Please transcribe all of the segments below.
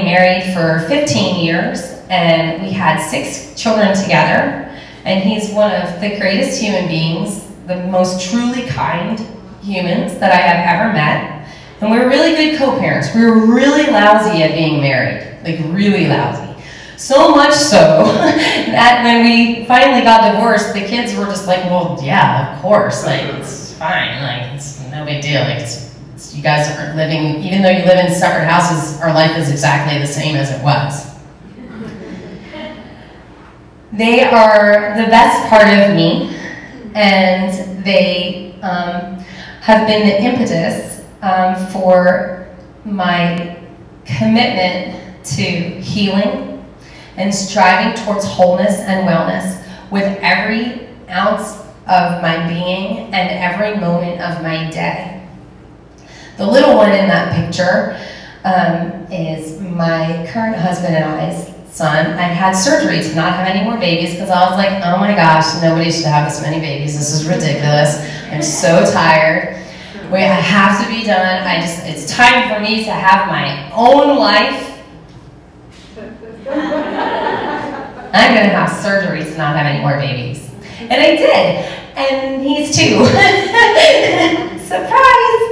married for 15 years, and we had 6 children together. And he's one of the greatest human beings, the most truly kind humans that I have ever met. And we were really good co-parents. We were really lousy at being married, like really lousy. So much so that when we finally got divorced, the kids were just like, well, yeah, of course, like, it's fine, like, it's no big deal. Like, you guys are living, even though you live in separate houses, our life is exactly the same as it was. They are the best part of me, and they have been the impetus for my commitment to healing and striving towards wholeness and wellness with every ounce of my being and every moment of my day. The little one in that picture is my current husband and I's son. I had surgery to not have any more babies because I was like, oh my gosh, nobody should have this many babies. This is ridiculous. I'm so tired. I have to be done. It's time for me to have my own life. I'm going to have surgery to not have any more babies. And I did. And he's 2. Surprise!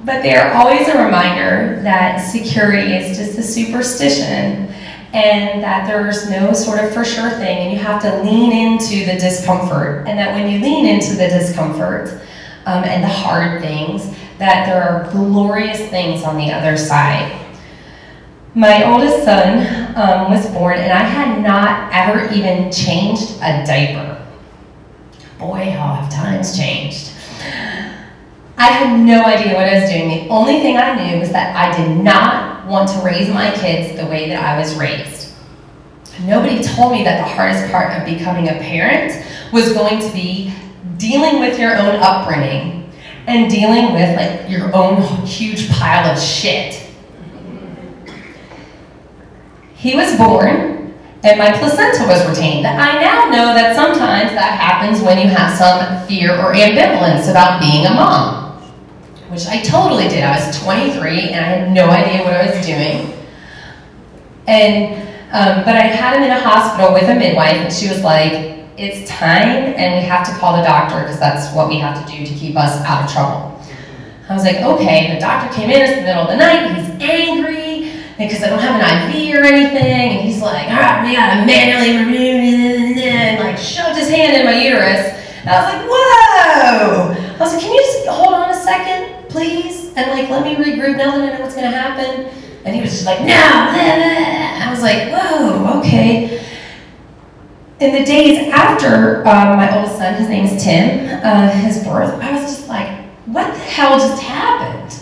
But they are always a reminder that security is just a superstition and that there's no sort of for sure thing, and you have to lean into the discomfort, and that when you lean into the discomfort and the hard things, that there are glorious things on the other side. My oldest son was born, and I had not ever even changed a diaper. Boy, how have times changed. I had no idea what I was doing. The only thing I knew was that I did not want to raise my kids the way that I was raised. Nobody told me that the hardest part of becoming a parent was going to be dealing with your own upbringing and dealing with like your own huge pile of shit. He was born, and my placenta was retained. I now know that sometimes that happens when you have some fear or ambivalence about being a mom, which I totally did. I was 23, and I had no idea what I was doing. And but I had him in a hospital with a midwife, and she was like, it's time, and we have to call the doctor, because that's what we have to do to keep us out of trouble. I was like, okay. The doctor came in, it's the middle of the night, he's angry, because I don't have an IV or anything, and he's like, all right, we gotta manually remove it, and like shoved his hand in my uterus. And I was like, whoa! I was like, can you just hold on a second, please? And like, let me regroup now that I know what's gonna happen. And he was just like, no! I was like, whoa, okay. In the days after my oldest son, his name is Tim, his birth, I was just like, what the hell just happened?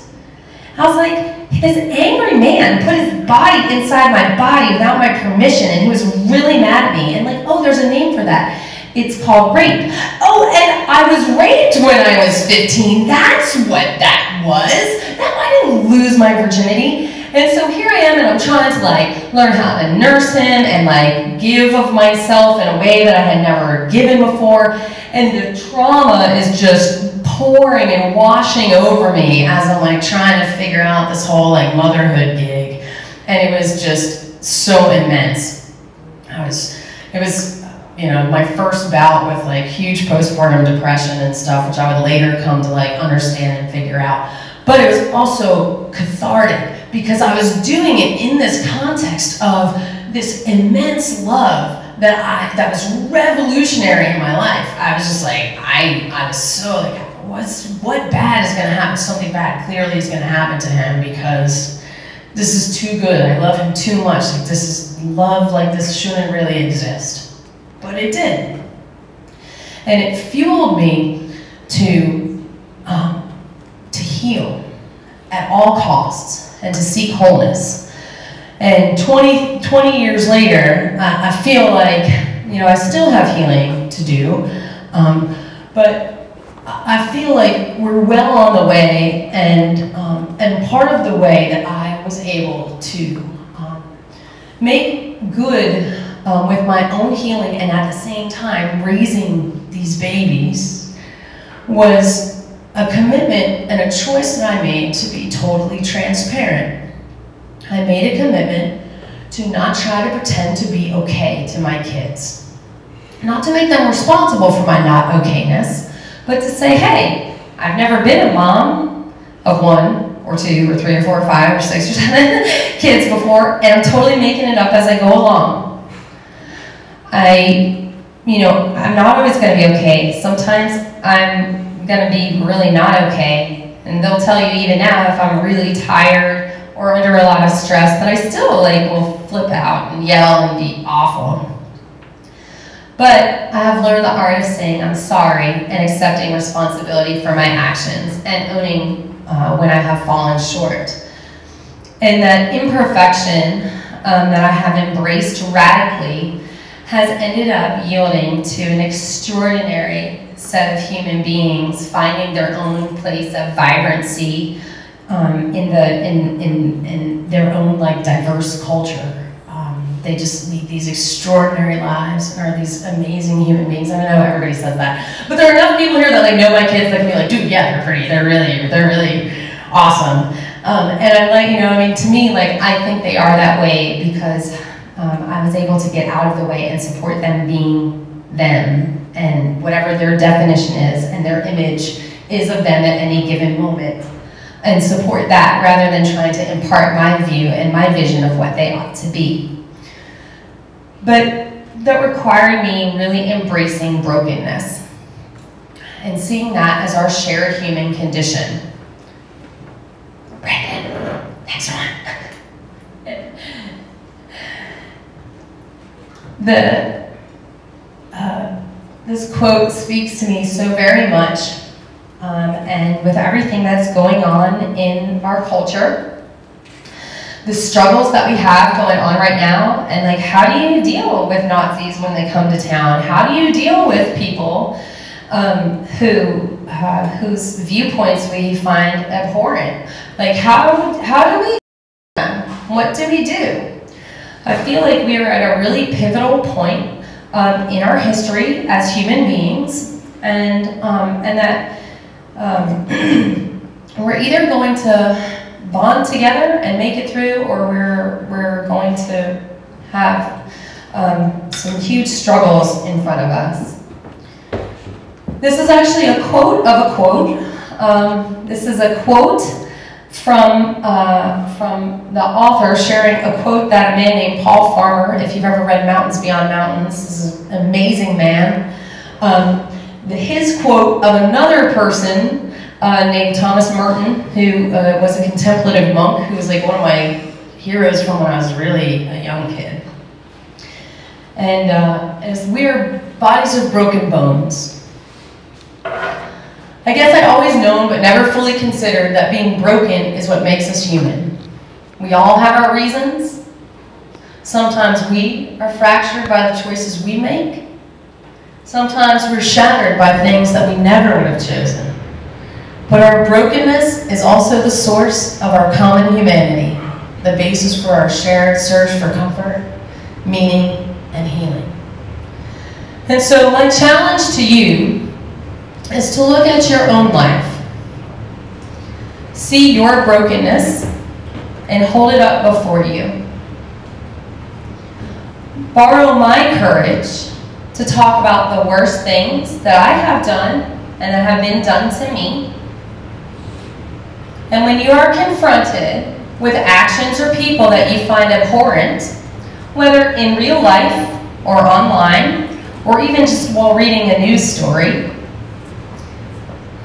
I was like, this angry man put his body inside my body without my permission, and he was really mad at me. And like, oh, there's a name for that. It's called rape. Oh, and I was raped when I was 15. That's what that was. I didn't lose my virginity. And so here I am, and I'm trying to like learn how to nurse him and like give of myself in a way that I had never given before. And the trauma is just pouring and washing over me as I'm like trying to figure out this whole like motherhood gig. And it was just so immense. It was, you know, my first bout with like huge postpartum depression and stuff, which I would later come to like understand and figure out. But it was also cathartic because I was doing it in this context of this immense love that was revolutionary in my life. I was just like, I was so like, what bad is gonna happen? Something bad clearly is gonna happen to him because this is too good. I love him too much. Like this is love, like this shouldn't really exist. But it did. And it fueled me to heal at all costs and to seek wholeness. And 20 years later, I feel like, you know, I still have healing to do, but I feel like we're well on the way, and part of the way that I was able to make good with my own healing and at the same time raising these babies was a commitment and a choice that I made to be totally transparent. I made a commitment to not try to pretend to be okay to my kids. Not to make them responsible for my not okayness, but to say, hey, I've never been a mom of 1 or 2 or 3 or 4 or 5 or 6 or 7 kids before, and I'm totally making it up as I go along. I'm not always going to be okay. Sometimes I'm going to be really not okay, and they'll tell you even now if I'm really tired or under a lot of stress that I still will flip out and yell and be awful. But I have learned the art of saying I'm sorry and accepting responsibility for my actions and owning when I have fallen short. And that imperfection that I have embraced radically has ended up yielding to an extraordinary set of human beings finding their own place of vibrancy in their own diverse culture. They just lead these extraordinary lives and are these amazing human beings. I know everybody says that, but there are enough people here that know my kids that can be like, dude, yeah, they're pretty. They're really awesome. And to me, I think they are that way because I was able to get out of the way and support them being them and whatever their definition is and their image is of them at any given moment, and support that rather than trying to impart my view and my vision of what they ought to be. But that required me really embracing brokenness and seeing that as our shared human condition. Brandon, next one. This quote speaks to me so very much, and with everything that's going on in our culture, the struggles that we have going on right now, and how do you deal with Nazis when they come to town? How do you deal with people whose viewpoints we find abhorrent? How do we do them? What do we do? I feel like we are at a really pivotal point in our history as human beings, and that we're either going to bond together and make it through, or we're going to have some huge struggles in front of us. This is actually a quote of a quote. This is a quote from the author sharing a quote that a man named Paul Farmer, if you've ever read Mountains Beyond Mountains, this is an amazing man. His quote of another person named Thomas Merton, who was a contemplative monk, who was one of my heroes from when I was really a young kid. And as we're bodies of broken bones, I guess I'd always known but never fully considered that being broken is what makes us human. We all have our reasons. Sometimes we are fractured by the choices we make. Sometimes we're shattered by things that we never would have chosen. But our brokenness is also the source of our common humanity, the basis for our shared search for comfort, meaning, and healing. And so my challenge to you is to look at your own life, see your brokenness, and hold it up before you. Borrow my courage to talk about the worst things that I have done and that have been done to me. And when you are confronted with actions or people that you find abhorrent, whether in real life or online, or even just while reading a news story,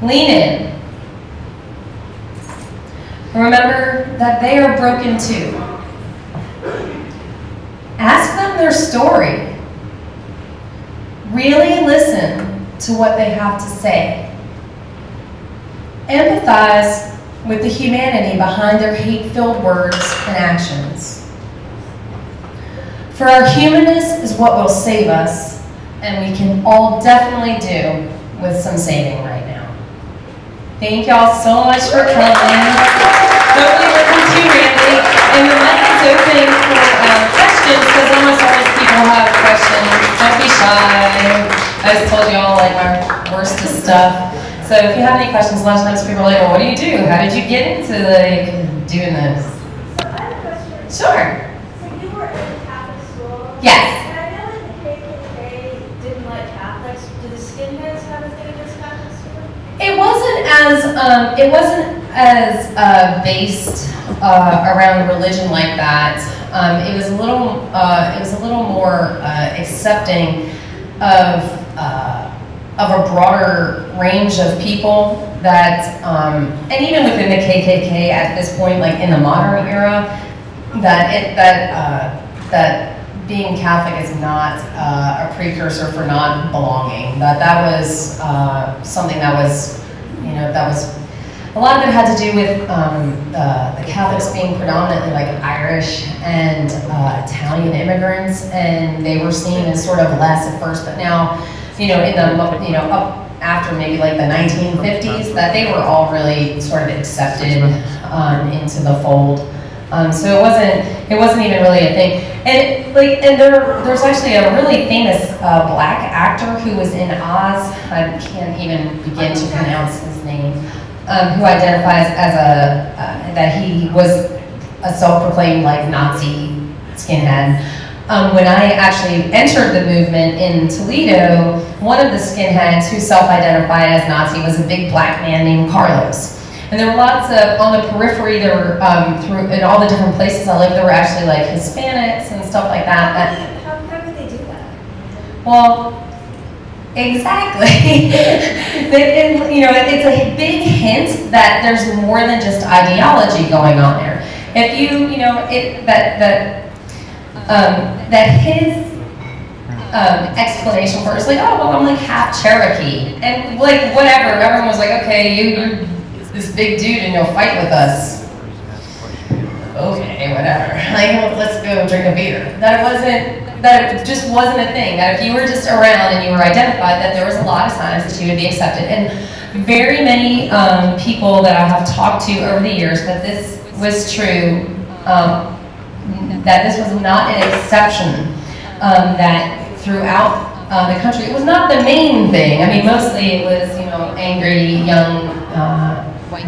lean in. Remember that they are broken too. Ask them their story. Really listen to what they have to say. Empathize with the humanity behind their hate-filled words and actions. For our humanness is what will save us, and we can all definitely do with some saving right now. Thank y'all so much for coming. Hopefully it wasn't too rambly, and the mic is open for questions, because almost always people have questions. Don't be shy. I just told you all my worstest stuff. So So if you have any questions, a lot of times people are like, well, what do you do? How did you get into like doing this? So I have a question. Sure. So you were in a Catholic school? Yes. And I know that the KKK didn't like Catholics. Do the skinheads have a thing against Catholics too? It wasn't as based around religion like that. It was a little more accepting of a broader range of people that, and even within the KKK at this point, like in the modern era, that being Catholic is not a precursor for not belonging. That was something that was, that was, a lot of it had to do with the Catholics being predominantly like Irish and Italian immigrants, and they were seen as sort of less at first, but now, up after maybe like the 1950s, that they were all really sort of accepted into the fold. So it wasn't even really a thing. And there's actually a really famous black actor who was in Oz. I can't even begin to pronounce his name. Who identifies as that he was a self-proclaimed like Nazi skinhead. When I actually entered the movement in Toledo, one of the skinheads who self-identified as Nazi was a big black man named Carlos. And there were lots of, on the periphery, there were, in all the different places I lived, there were actually like Hispanics and stuff like that. How could they do that? Well, exactly. It's a big hint that there's more than just ideology going on there. If that his explanation for it is like, oh, well, I'm like half Cherokee. And like, whatever, everyone was like, okay, you're this big dude and you'll fight with us. Okay, whatever. Like, well, let's go drink a beer. That it just wasn't a thing. That if you were just around and you were identified, that there was a lot of times that you would be accepted. And very many people that I have talked to over the years, that this was true, that this was not an exception, that throughout the country, it was not the main thing. I mean, mostly it was, angry young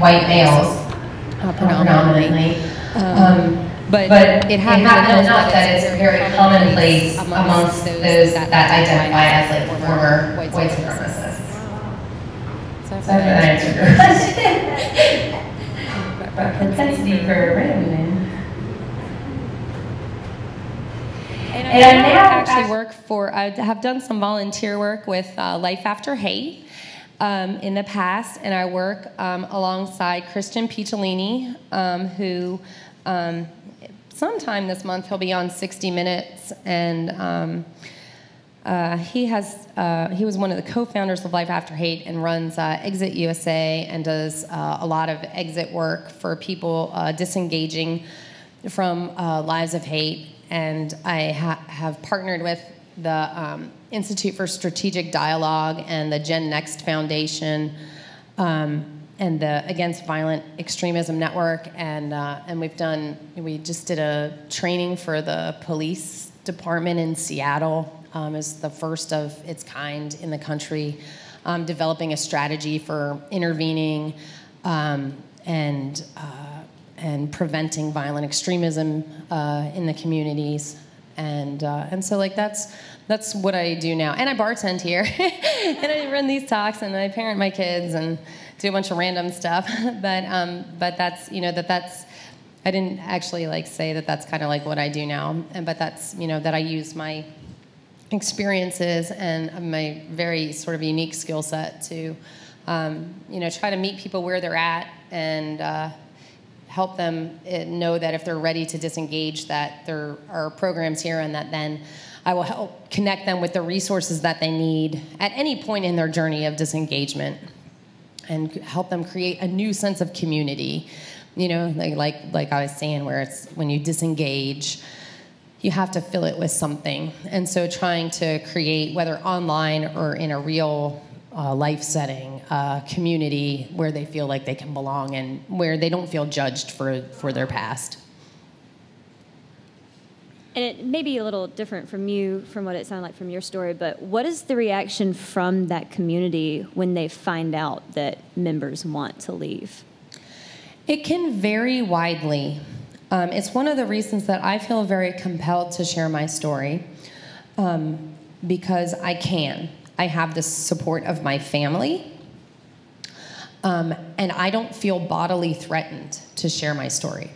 white males, predominantly. But it happened enough that it's very commonplace amongst those that identify as like former white supremacists. So I hope that answered your question. Propensity for random. And I now actually work for, I have done some volunteer work with Life After Hate in the past, and I work alongside Christian Picciolini, who sometime this month he'll be on 60 Minutes, and he was one of the co-founders of Life After Hate and runs Exit USA and does a lot of exit work for people disengaging from lives of hate. And I have partnered with the Institute for Strategic Dialogue and the Gen Next Foundation and the Against Violent Extremism Network, and we just did a training for the police department in Seattle. It's the first of its kind in the country, developing a strategy for intervening and preventing violent extremism in the communities, and so like that's what I do now. And I bartend here, and I run these talks, and I parent my kids, and do a bunch of random stuff. But that's that's I didn't actually like say that that's kind of like what I do now, but that's that I use my experiences and my very sort of unique skill set to try to meet people where they're at and help them know that if they're ready to disengage, that there are programs here, and that then I will help connect them with the resources that they need at any point in their journey of disengagement, and help them create a new sense of community. Like I was saying, where it's when you disengage, you have to fill it with something. And so trying to create, whether online or in a real life setting, community where they feel like they can belong and where they don't feel judged for their past. And it may be a little different from you, from what it sounded like from your story, but what is the reaction from that community when they find out that members want to leave? It can vary widely. It's one of the reasons that I feel very compelled to share my story, because I can. I have the support of my family, and I don't feel bodily threatened to share my story.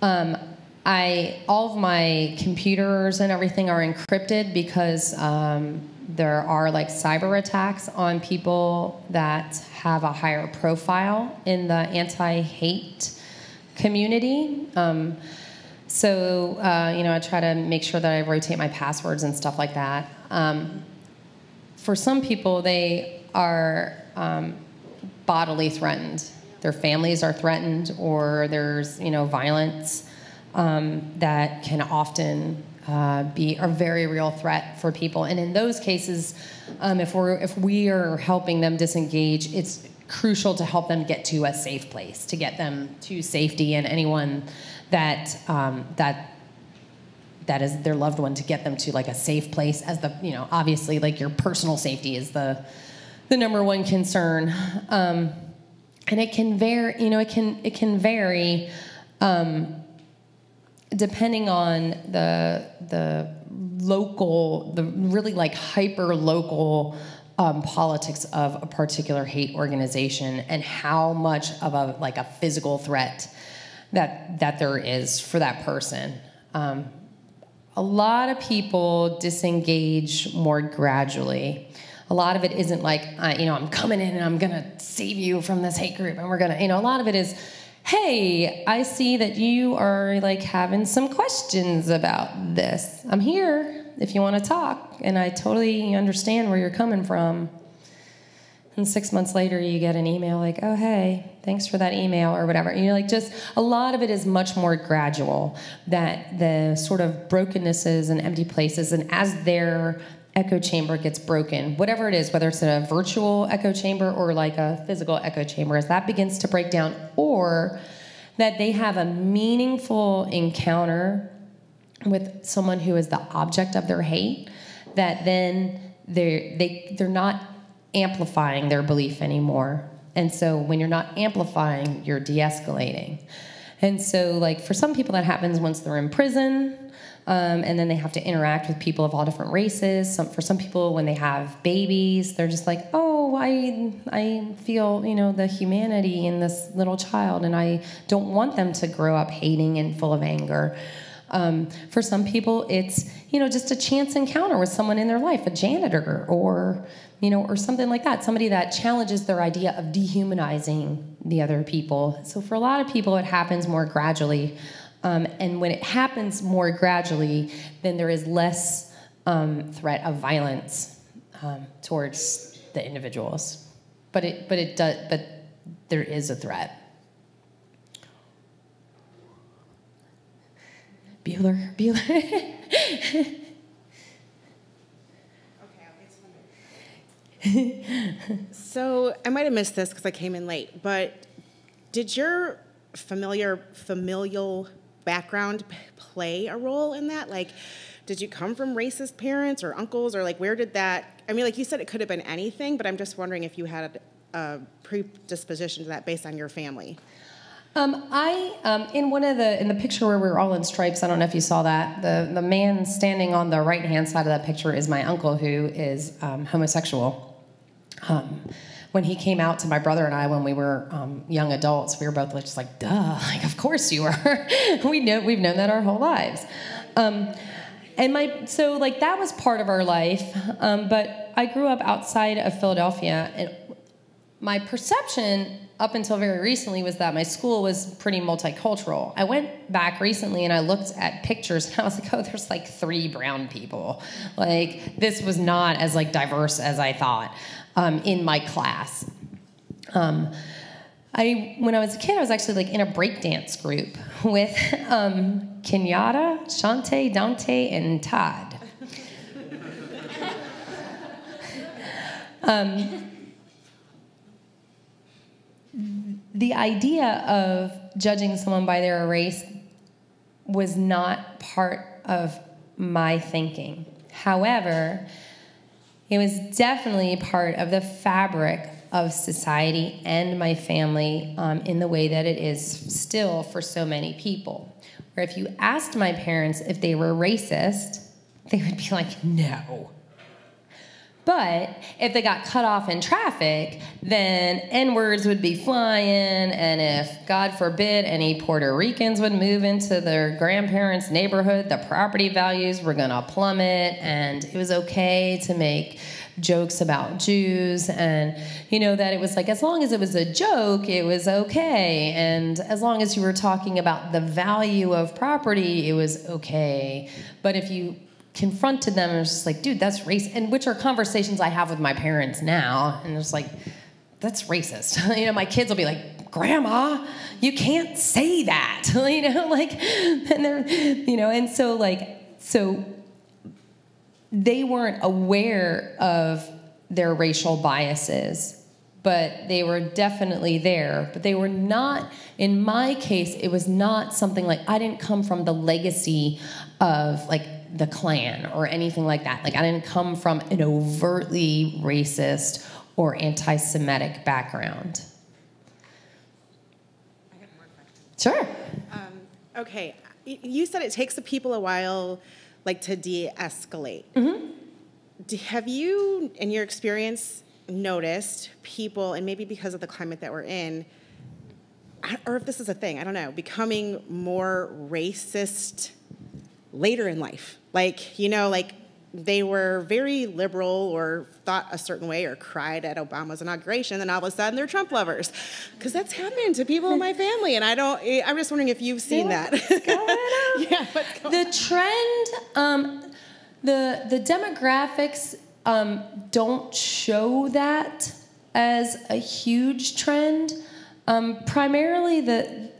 All of my computers and everything are encrypted because there are like cyber attacks on people that have a higher profile in the anti-hate community. So I try to make sure that I rotate my passwords and stuff like that. For some people, they are bodily threatened. Their families are threatened, or there's violence that can often be a very real threat for people. And in those cases, if we are helping them disengage, it's crucial to help them get to a safe place, to get them to safety, and anyone that is their loved one, to get them to like a safe place. As obviously, like, your personal safety is the number one concern, and it can vary. It can vary. Depending on the really like hyper local politics of a particular hate organization, and how much of a physical threat that there is for that person. A lot of people disengage more gradually. A lot of it isn't like, I'm coming in and I'm gonna save you from this hate group, and we're gonna, a lot of it is, hey, I see that you are like having some questions about this. I'm here if you want to talk, and I totally understand where you're coming from. And 6 months later, you get an email like, oh, hey, thanks for that email, or whatever. Just a lot of it is much more gradual, that the sort of brokennesses and empty places, and as their echo chamber gets broken, whatever it is, whether it's a virtual echo chamber or like a physical echo chamber, as that begins to break down, or that they have a meaningful encounter with someone who is the object of their hate, that then they're not amplifying their belief anymore. And so when you're not amplifying, you're de-escalating. And so, like, for some people that happens once they're in prison, and then they have to interact with people of all different races. For some people, when they have babies, they're just like, oh, I feel, the humanity in this little child, and I don't want them to grow up hating and full of anger. For some people, it's, just a chance encounter with someone in their life, a janitor, or something like that, somebody that challenges their idea of dehumanizing the other people. So for a lot of people, it happens more gradually. And when it happens more gradually, then there is less threat of violence towards the individuals. But there is a threat. Bueller. Okay, I'll get So I might have missed this because I came in late, but did your familial background play a role in that? Like, did you come from racist parents or uncles, or like, where did that, like you said, it could have been anything, but I'm just wondering if you had a predisposition to that based on your family. In the picture where we were all in stripes, I don't know if you saw that, the man standing on the right-hand side of that picture is my uncle, who is homosexual. When he came out to my brother and I when we were young adults, we were both just like, duh, like, of course you are. We've known that our whole lives. So that was part of our life, but I grew up outside of Philadelphia, and my perception up until very recently was that my school was pretty multicultural. I went back recently and I looked at pictures and I was like, oh, there's like 3 brown people. Like, this was not as diverse as I thought in my class. When I was a kid, I was actually in a breakdance group with Kenyatta, Shante, Dante, and Todd. The idea of judging someone by their race was not part of my thinking. However, it was definitely part of the fabric of society and my family in the way that it is still for so many people. Where if you asked my parents if they were racist, they would be like, no. But if they got cut off in traffic, then N-words would be flying, and if, God forbid, any Puerto Ricans would move into their grandparents' neighborhood, the property values were gonna plummet, and it was okay to make jokes about Jews, and that it was like, as long as it was a joke, it was okay, and as long as you were talking about the value of property, it was okay. But if you confronted them, and was just like, dude, that's racist, and which are conversations I have with my parents now, and it's like, that's racist. My kids will be like, Grandma, you can't say that, and they're, and so they weren't aware of their racial biases, but they were definitely there. But they were not, in my case, it was not something like, I didn't come from the legacy of the Klan or anything like that. I didn't come from an overtly racist or anti-Semitic background. I got more questions. Sure. Okay, you said it takes the people a while to de-escalate. Mm-hmm. Have you, in your experience, noticed people, and maybe because of the climate that we're in, or if this is a thing, I don't know, becoming more racist later in life? They were very liberal or thought a certain way or cried at Obama's inauguration, and all of a sudden they're Trump lovers. Because that's happened to people in my family, and I'm just wondering if you've seen that. What's going on? Yeah, what's going on? The trend, the demographics don't show that as a huge trend. Primarily the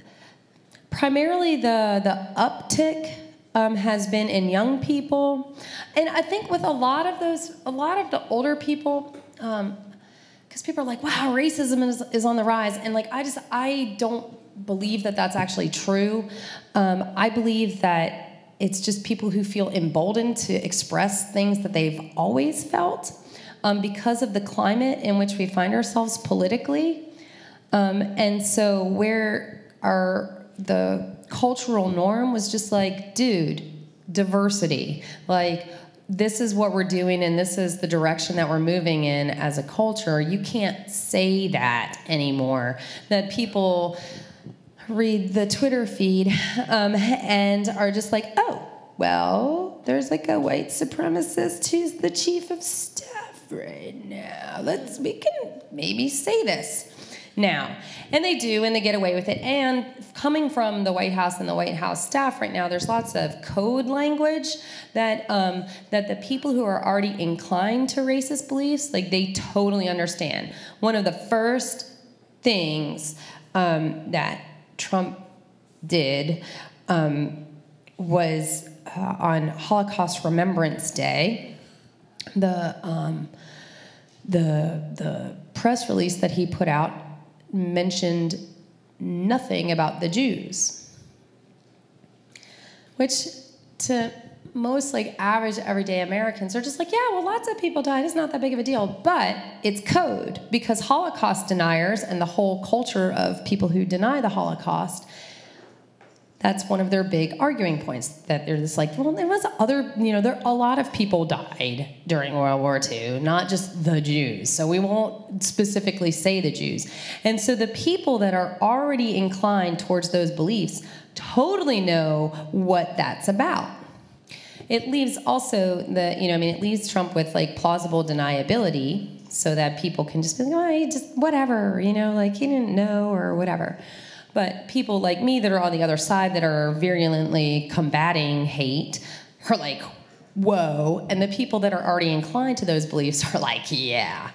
uptick has been in young people, and I think with a lot of the older people, because people are like, wow, racism is on the rise, and I don't believe that that's actually true. I believe that it's just people who feel emboldened to express things that they've always felt because of the climate in which we find ourselves politically, and so where the cultural norm was just like, dude, diversity. This is what we're doing, and this is the direction that we're moving in as a culture. You can't say that anymore. That people read the Twitter feed and are just like, oh, well, there's a white supremacist who's the chief of staff right now. We can maybe say this now. And they do, and they get away with it. And coming from the White House and the White House staff right now, there's lots of code language that the people who are already inclined to racist beliefs, they totally understand. One of the first things that Trump did was on Holocaust Remembrance Day, the press release that he put out mentioned nothing about the Jews, which to most average everyday Americans are just like, yeah, well, lots of people died, it's not that big of a deal. But it's code, because Holocaust deniers and the whole culture of people who deny the Holocaust, that's one of their big arguing points, that they're just like, well, there was a lot of people died during World War II, not just the Jews, so we won't specifically say the Jews. And so the people that are already inclined towards those beliefs totally know what that's about. It leaves also it leaves Trump with plausible deniability, so that people can just be like, oh, he just whatever, he didn't know or whatever. But people like me that are on the other side that are virulently combating hate are like, whoa. And the people that are already inclined to those beliefs are like, yeah.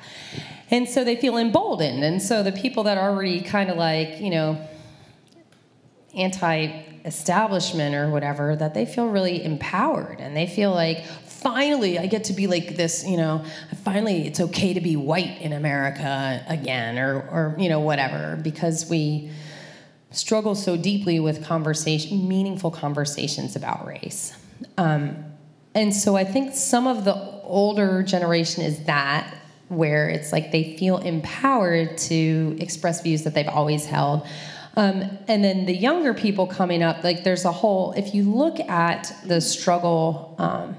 And so they feel emboldened. And so the people that are already kind of anti-establishment or whatever, that they feel really empowered. And they feel like, finally, I get to be this, finally it's okay to be white in America again, or whatever, because we struggle so deeply with meaningful conversations about race. And so I think some of the older generation is that, where it's like they feel empowered to express views that they've always held. And then the younger people coming up, like there's a whole, if you look at the struggle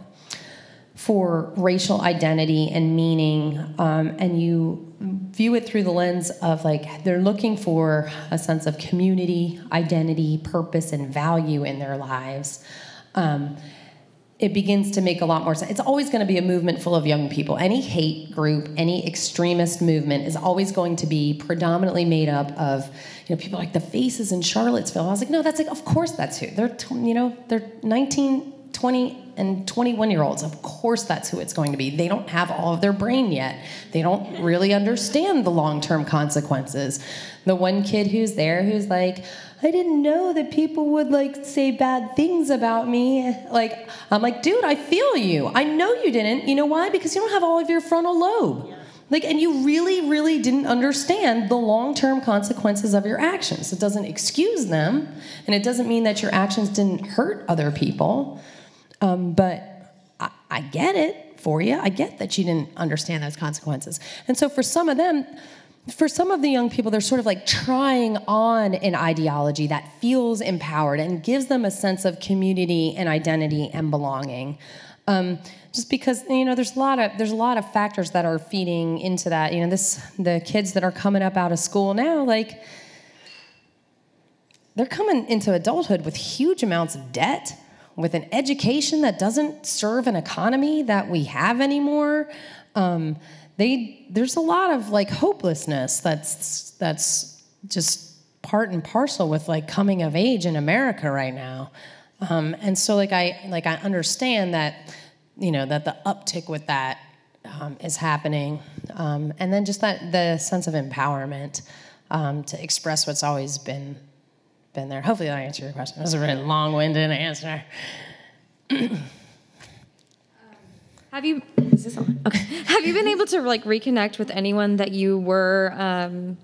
for racial identity and meaning, and you view it through the lens of like they're looking for a sense of community, identity, purpose, and value in their lives, it begins to make a lot more sense. It's always going to be a movement full of young people. Any hate group, any extremist movement is always going to be predominantly made up of, people like the Faces in Charlottesville. I was like, no, that's like, of course that's who. They're 19, 20, and 21-year-olds. Of course that's who it's going to be. They don't have all of their brain yet. They don't really understand the long-term consequences. The one kid who's there who's like, I didn't know that people would like say bad things about me. Like, I'm like, dude, I feel you. I know you didn't. You know why? Because you don't have all of your frontal lobe. Like, and you really, really didn't understand the long-term consequences of your actions. It doesn't excuse them, and it doesn't mean that your actions didn't hurt other people. But I get it for you. I get that you didn't understand those consequences. And so for some of them, for some of the young people, they're sort of like trying on an ideology that feels empowered and gives them a sense of community and identity and belonging. Just because there's a lot of factors that are feeding into that. The kids that are coming up out of school now, like they're coming into adulthood with huge amounts of debt, with an education that doesn't serve an economy that we have anymore. There's a lot of like hopelessness that's just part and parcel with like coming of age in America right now. And so I understand that, that the uptick with that is happening. And then just the sense of empowerment to express what's always been there. Hopefully that answered your question. That was a really long-winded answer. Have you been able to like reconnect with anyone that you were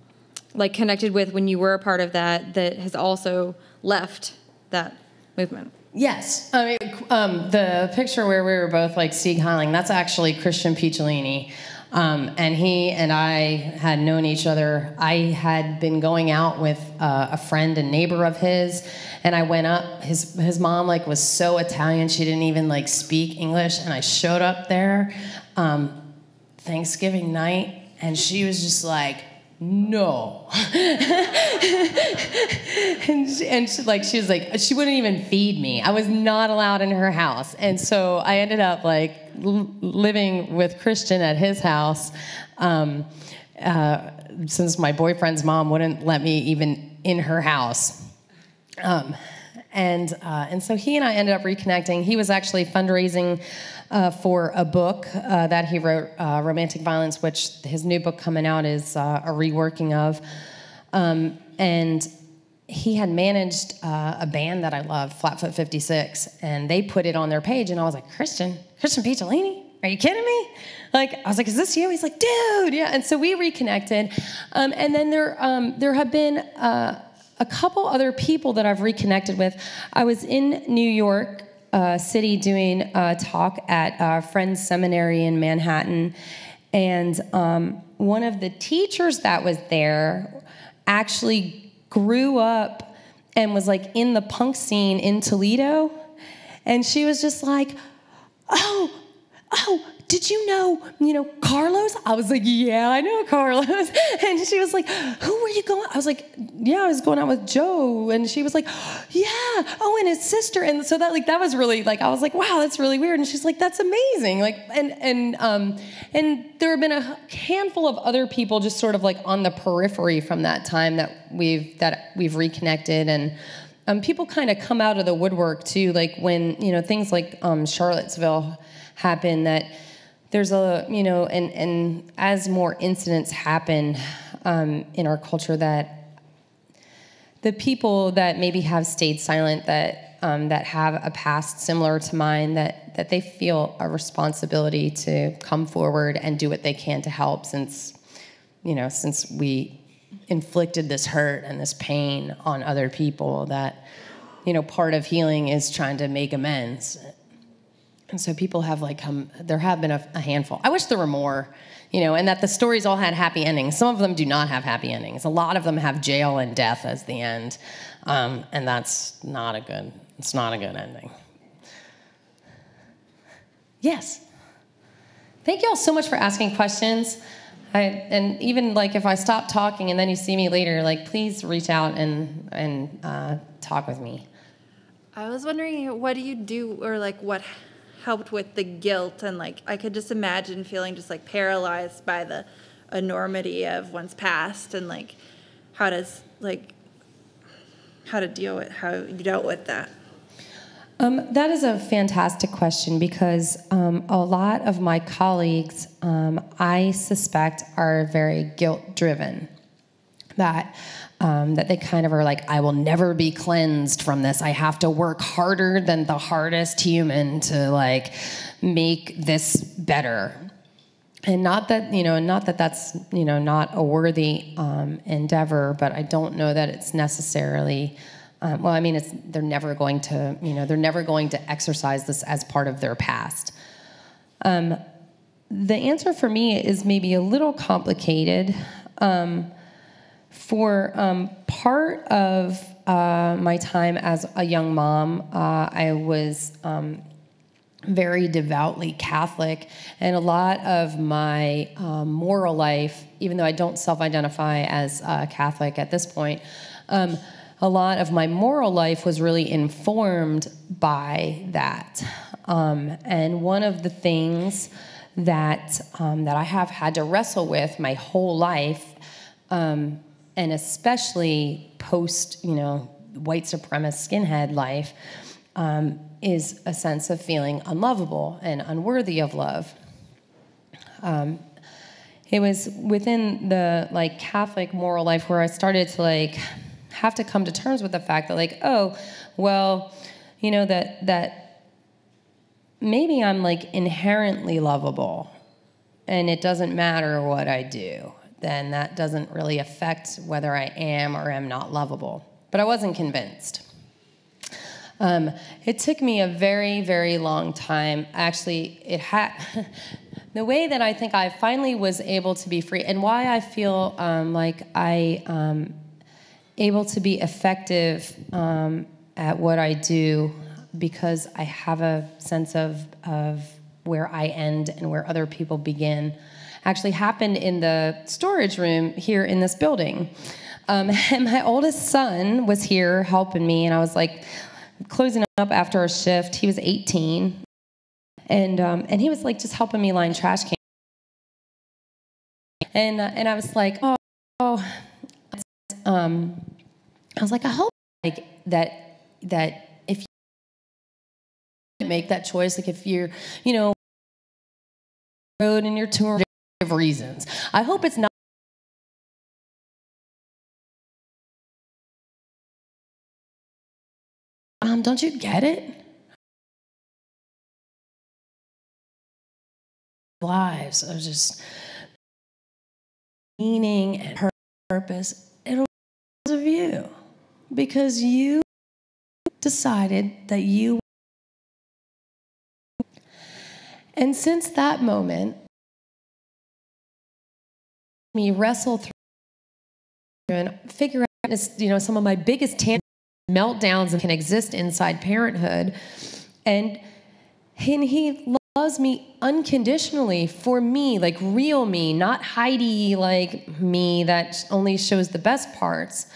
like connected with when you were a part of that has also left that movement? Yes. I mean, the picture where we were both like Sieg Heiling, that's actually Christian Picciolini. And he and I had known each other. I had been going out with a friend and neighbor of his, and I went up. His mom like was so Italian, she didn't even like speak English, and I showed up there Thanksgiving night, and she was just like, no. and she was like, she wouldn't even feed me. I was not allowed in her house. And so I ended up like living with Christian at his house since my boyfriend's mom wouldn't let me even in her house. And so he and I ended up reconnecting. He was actually fundraising for a book that he wrote, Romantic Violence, which his new book coming out is a reworking of. And he had managed a band that I love, Flatfoot 56, and they put it on their page, and I was like, Christian Picciolini? Are you kidding me? Like, I was like, is this you? He's like, dude, yeah. And so we reconnected. And then there have been a couple other people that I've reconnected with. I was in New York City doing a talk at Friends Seminary in Manhattan, and one of the teachers that was there actually grew up and was like in the punk scene in Toledo, and she was just like, oh, did you know Carlos? I was like, yeah, I know Carlos. And she was like, who were you going? I was like, yeah, I was going out with Joe. And she was like, yeah, oh, and his sister. And so that was really like, I was like, wow, that's really weird. And she's like, that's amazing. Like, and there have been a handful of other people just sort of like on the periphery from that time that we've reconnected. And people kind of come out of the woodwork too, like when things like Charlottesville happen, that there's and as more incidents happen in our culture, that the people that maybe have stayed silent, that have a past similar to mine, that they feel a responsibility to come forward and do what they can to help, since we inflicted this hurt and this pain on other people, that part of healing is trying to make amends. And so people have like there have been a handful. I wish there were more, and that the stories all had happy endings. Some of them do not have happy endings. A lot of them have jail and death as the end. And it's not a good ending. Yes. Thank you all so much for asking questions. And even like if I stop talking and then you see me later, like please reach out and talk with me. I was wondering, what do you do, or like what helped with the guilt? And like I could just imagine feeling just like paralyzed by the enormity of one's past, and like how you dealt with that. That is a fantastic question, because a lot of my colleagues, I suspect, are very guilt-driven. That they kind of are like, I will never be cleansed from this. I have to work harder than the hardest human to like make this better. And not that that's not a worthy endeavor, but I don't know that it's necessarily. They're never going to exercise this as part of their past. The answer for me is maybe a little complicated. For part of my time as a young mom, I was very devoutly Catholic, and a lot of my moral life, even though I don't self-identify as Catholic at this point, a lot of my moral life was really informed by that. And one of the things that I have had to wrestle with my whole life, and especially post, white supremacist skinhead life, is a sense of feeling unlovable and unworthy of love. It was within the Catholic moral life where I started to have to come to terms with the fact that that maybe I'm inherently lovable, and it doesn't matter what I do. Then that doesn't really affect whether I am or am not lovable. But I wasn't convinced. It took me a very, very long time. Actually, the way that I think I finally was able to be free, and why I feel like I able to be effective at what I do, because I have a sense of where I end and where other people begin, actually happened in the storage room here in this building. And my oldest son was here helping me, and I was closing up after a shift. He was 18, and he was just helping me line trash cans. And I was like, I was like, I hope that if you make that choice, if you're road and you're touring of reasons, I hope it's not. Don't you get it? Lives of just meaning and purpose. It'll be of you, because you decided that you. And since that moment, me wrestle through and figure out, some of my biggest meltdowns that can exist inside parenthood, and he loves me unconditionally for me, real me, not Heidi me that only shows the best parts.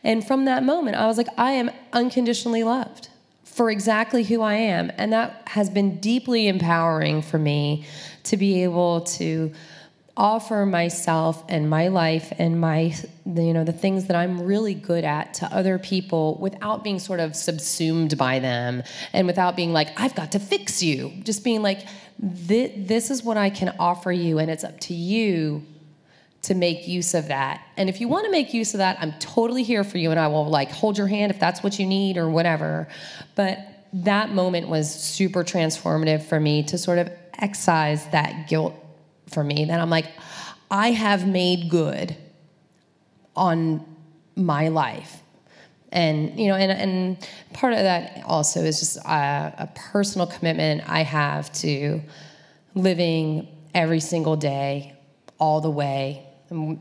And from that moment, I was like, I am unconditionally loved for exactly who I am, and that has been deeply empowering for me to be able to offer myself and my life and the things that I'm really good at to other people without being sort of subsumed by them, and without being I've got to fix you. Just being this is what I can offer you, and it's up to you to make use of that. And if you want to make use of that, I'm totally here for you, and I will hold your hand if that's what you need or whatever. But that moment was super transformative for me, to sort of excise that guilt for me, that I'm I have made good on my life And, you know, and part of that also is just a personal commitment I have to living every single day, all the way,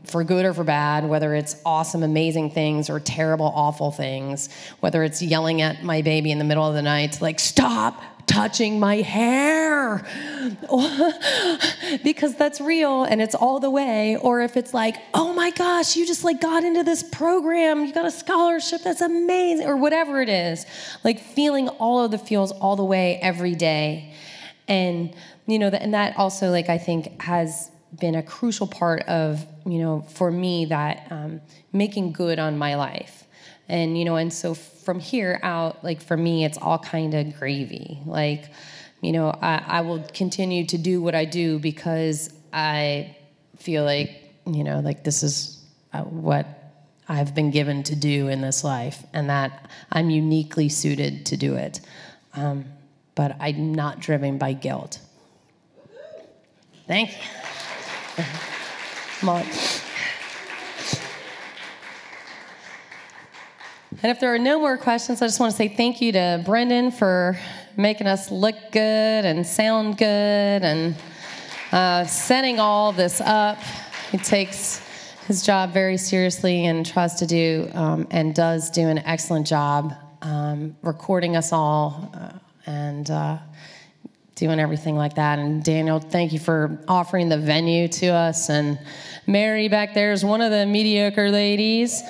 for good or for bad, whether it's awesome, amazing things or terrible, awful things, whether it's yelling at my baby in the middle of the night, like, stop touching my hair, because that's real and it's all the way. Or if it's like, oh my gosh, you just like got into this program, you got a scholarship, that's amazing, or whatever it is, like feeling all of the feels all the way every day. And, you know, and that also, like, I think has been a crucial part of, you know, for me, that making good on my life. And, you know, and so from here out, like, for me, it's all kind of gravy. Like, you know, I will continue to do what I do because I feel like, you know, like this is what I've been given to do in this life, and that I'm uniquely suited to do it. But I'm not driven by guilt. Thank you. Come on. And if there are no more questions, I just want to say thank you to Brendan for making us look good and sound good and setting all this up. He takes his job very seriously and tries to do and does do an excellent job recording us all and doing everything like that. And Daniel, thank you for offering the venue to us. And Mary back there is one of the mediocre ladies.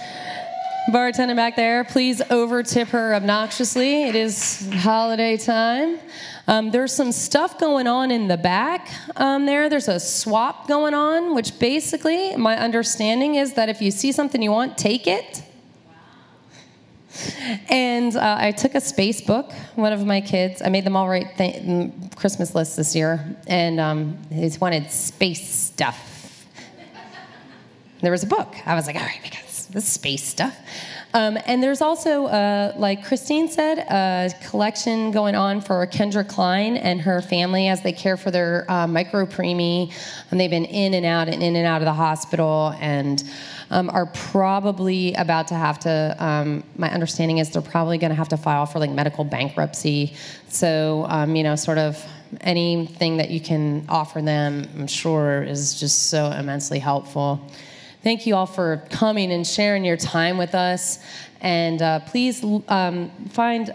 Bartender back there, please over-tip her obnoxiously. It is holiday time. There's some stuff going on in the back there. There's a swap going on, which basically my understanding is that if you see something you want, take it. And I took a space book, one of my kids. I made them all write Christmas lists this year, and they wanted space stuff. There was a book. I was like, all right, we got the space stuff. And there's also, like Christine said, a collection going on for Kendra Klein and her family as they care for their micro-preemie. And they've been in and out of the hospital, and are probably about to have to, my understanding is they're probably going to have to file for like medical bankruptcy. So, you know, sort of anything that you can offer them, I'm sure, is just so immensely helpful. Thank you all for coming and sharing your time with us. And please find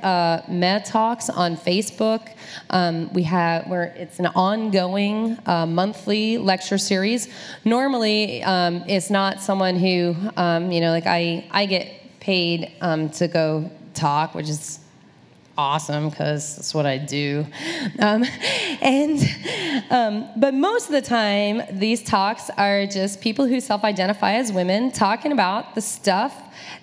Med Talks on Facebook. It's an ongoing monthly lecture series. Normally, it's not someone who, you know, like I get paid to go talk, which is awesome because that's what I do. But most of the time, these talks are just people who self-identify as women talking about the stuff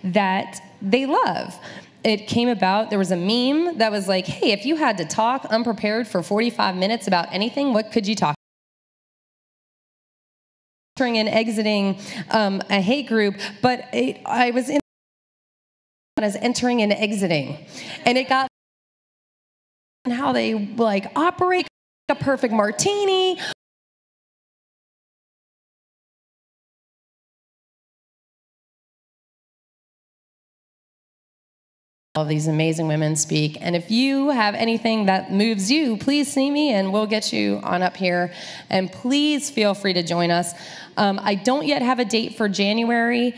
that they love. It came about, there was a meme that was like, hey, if you had to talk unprepared for 45 minutes about anything, what could you talk about? Entering and exiting a hate group, but I was in as entering and exiting, and it got how they like operate a perfect martini. All these amazing women speak, and if you have anything that moves you, please see me and we'll get you on up here, and please feel free to join us. I don't yet have a date for January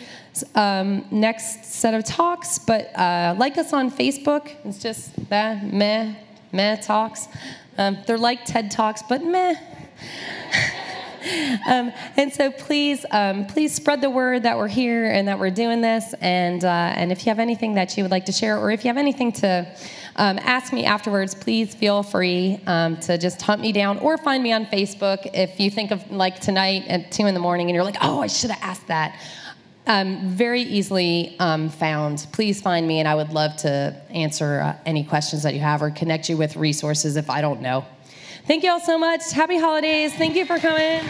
next set of talks, but like us on Facebook. It's just that meh talks. They're like TED Talks, but meh. And so please spread the word that we're here and that we're doing this. And if you have anything that you would like to share, or if you have anything to ask me afterwards, please feel free to just hunt me down or find me on Facebook. If you think of like tonight at 2 in the morning and you're like, oh, I should have asked that. Very easily found. Please find me, and I would love to answer any questions that you have or connect you with resources if I don't know. Thank you all so much. Happy holidays. Thank you for coming.